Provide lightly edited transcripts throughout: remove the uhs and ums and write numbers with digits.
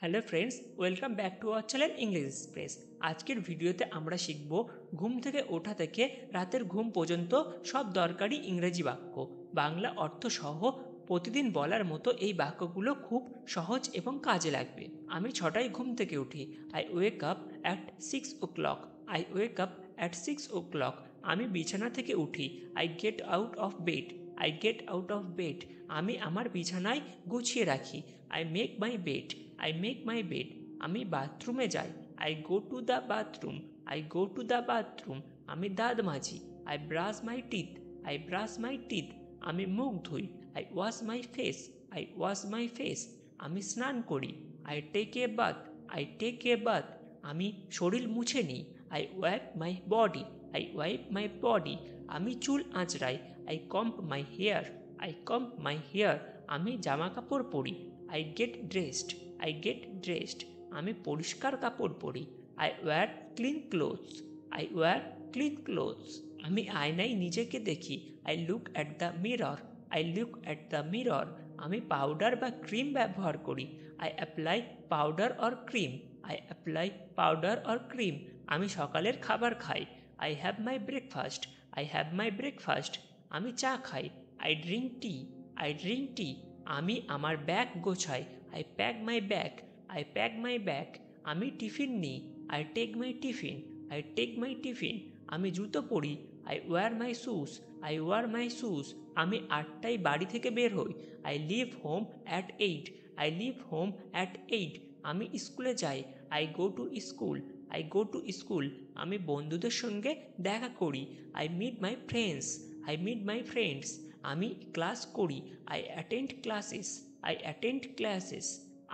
Hello friends, welcome back to our channel English express. আজকের ভিডিওতে আমরা শিখব ঘুম থেকে ওঠা থেকে রাতের ঘুম পর্যন্ত সব দরকারি ইংরেজি বাক্য বাংলা অর্থ সহ প্রতিদিন বলার মতো। এই বাক্যগুলো খুব সহজ এবং কাজে লাগবে। আমি 6টায় ঘুম থেকে উঠি। I wake up at 6 o'clock। I wake up at 6 o'clock। আমি বিছানা থেকে উঠি। I get out of bed. I get out of bed. আমি আমার বিছানায় গুছিয়ে রাখি। I make my bed. I make my bed. আমি বাথরুমে যাই। I go to the bathroom. I go to the bathroom. আমি দাঁত মাজি। I brush my teeth. I brush my teeth. আমি মুখ ধুই। I wash my face. I wash my face. আমি স্নান করি। I take a bath. I take a bath. আমি শরীর মুছে নিই। I wipe my body. I wipe my body. আমি চুল আঁচড়াই। I comb my hair. I comb my hair. আমি জামা কাপড় পরি। I get dressed. I get dressed. আমি পরিষ্কার কাপড় পরি। I wear clean clothes. I wear clean clothes. আমি আয়নায় নিজেকে দেখি। I look at the mirror. I look at the mirror. আমি পাউডার বা ক্রিম ব্যবহার করি। I apply powder or cream. I apply powder or cream. আমি সকালের খাবার খাই। I have my breakfast. I have my breakfast. আমি চা খাই। I drink tea. I drink tea. আমি আমার ব্যাগ গোছাই। I pack my bag. I pack my bag. আমি টিফিন নিই। I take my tiffin. I take my tiffin. আমি জুতো পরি। I wear my shoes. I wear my shoes. আমি 8টায় বাড়ি থেকে বের হই। I leave home at 8। I leave home at 8। আমি স্কুলে যাই। I go to school. I go to school. আমি বন্ধুদের সঙ্গে দেখা করি। I meet my friends. I meet my friends. আমি ক্লাস করি। I attend classes. I attend classes.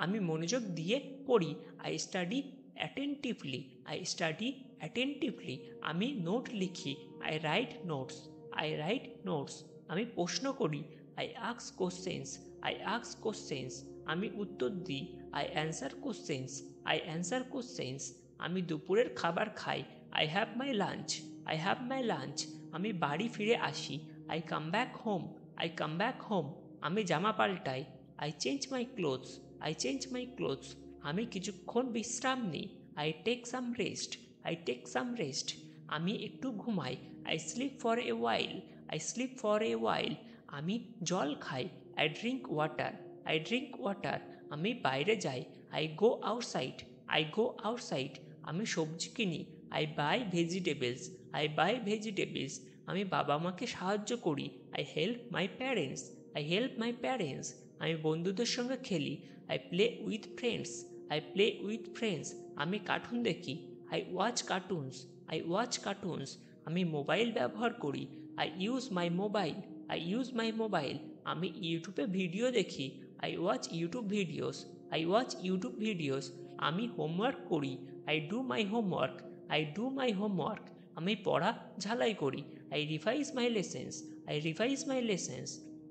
আমি মনোযোগ দিয়ে পড়ি। I study attentively. I study attentively. আমি নোট লিখি। I write notes. I write notes. আমি প্রশ্ন করি। I ask questions. I ask questions. আমি উত্তর দিই। I answer questions. I answer questions. আমি দুপুরের খাবার খাই। I have my lunch. I have my lunch. আমি বাড়ি ফিরে আসি। I come back home. I come back home. আমি জামা পাল্টাই। I change my clothes. I change my clothes. আমি কিছুক্ষণ বিশ্রাম নিই। I take some rest. I take some rest. আমি একটু ঘুমাই। I sleep for a while. I sleep for a while. আমি জল খাই। I drink water. I drink water. আমি বাইরে যাই। I go outside. I go outside. আমি সবজি কিনি। I buy vegetables. I buy vegetables. আমি বাবা মাকে সাহায্য করি। I help my parents. I help my parents. আমি বন্ধুদের সঙ্গে খেলি। I play with friends. I play with friends. আমি কার্টুন দেখি। I watch cartoons. I watch cartoons. আমি মোবাইল ব্যবহার করি। I use my mobile. I use my mobile. আমি ইউটিউবে ভিডিও দেখি। I watch YouTube videos. I watch YouTube videos. আমি homework করি। I do my homework. I do my homework. আমি পড়া ঝালাই করি। I revise my lessons. I revise my lessons.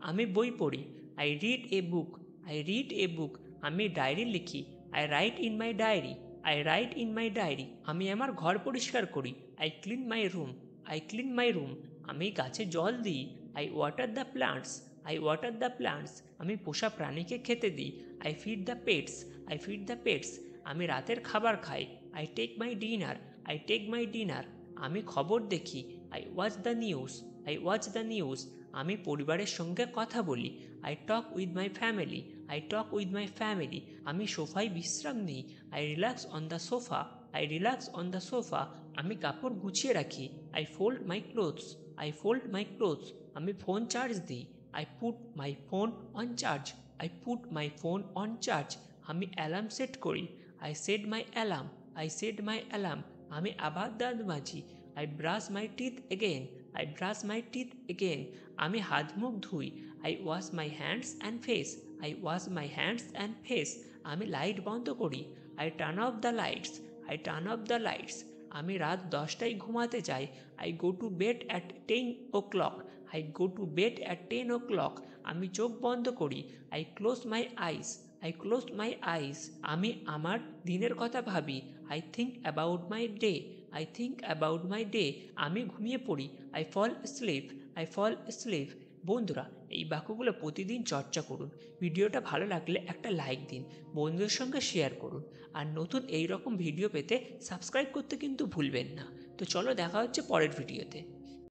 আমি বই পড়ি। I read a book. I read a book. আমি ডায়েরি লিখি। I write in my diary. I write in my diary. আমি আমার ঘর পরিষ্কার করি। I clean my room. I clean my room. আমি গাছে জল দিই। I water the plants. I water the plants. আমি পোষা প্রাণীকে খেতে দিই। I feed the pets. I feed the pets. আমি রাতের খাবার খাই। I take my dinner. I take my dinner. আমি খবর দেখি। I watch the news. I watch the news. আমি পরিবারের সঙ্গে কথা বলি। I talk with my family. I talk with my family. আমি সোফায় বিশ্রাম নিই। I relax on the sofa. I relax on the sofa. আমি কাপড় গুছিয়ে রাখি। I fold my clothes. I fold my clothes. আমি ফোন চার্জ দিই। I put my phone on charge. I put my phone on charge. আমি alarm set করি। I said my alarm. I said my alarm. আমি আবার দাঁত মাজি। I brush my teeth again. I brush my teeth again. আমি হাত মুখ ধুই। I wash my hands and face. I wash my hands and face. আমি লাইট বন্ধ করি। I turn off the lights. I turn off the lights. আমি রাত 10টায় ঘুমাতে যাই। I go to bed at 10 o'clock। I go to bed at 10 o'clock। আমি চোখ বন্ধ করি। I close my eyes. I close my eyes. আমি আমার দিনের কথা ভাবি। I think about my day. I think about my day. আমি ঘুমিয়ে পড়ি। I fall sleep. I fall sleep. বন্ধুরা, এই বাক্যগুলো প্রতিদিন চর্চা করুন। ভিডিওটা ভালো লাগলে একটা লাইক দিন, বন্ধুদের সঙ্গে শেয়ার করুন। আর নতুন এই রকম ভিডিও পেতে সাবস্ক্রাইব করতে কিন্তু ভুলবেন না। তো চলো দেখা হচ্ছে পরের ভিডিওতে।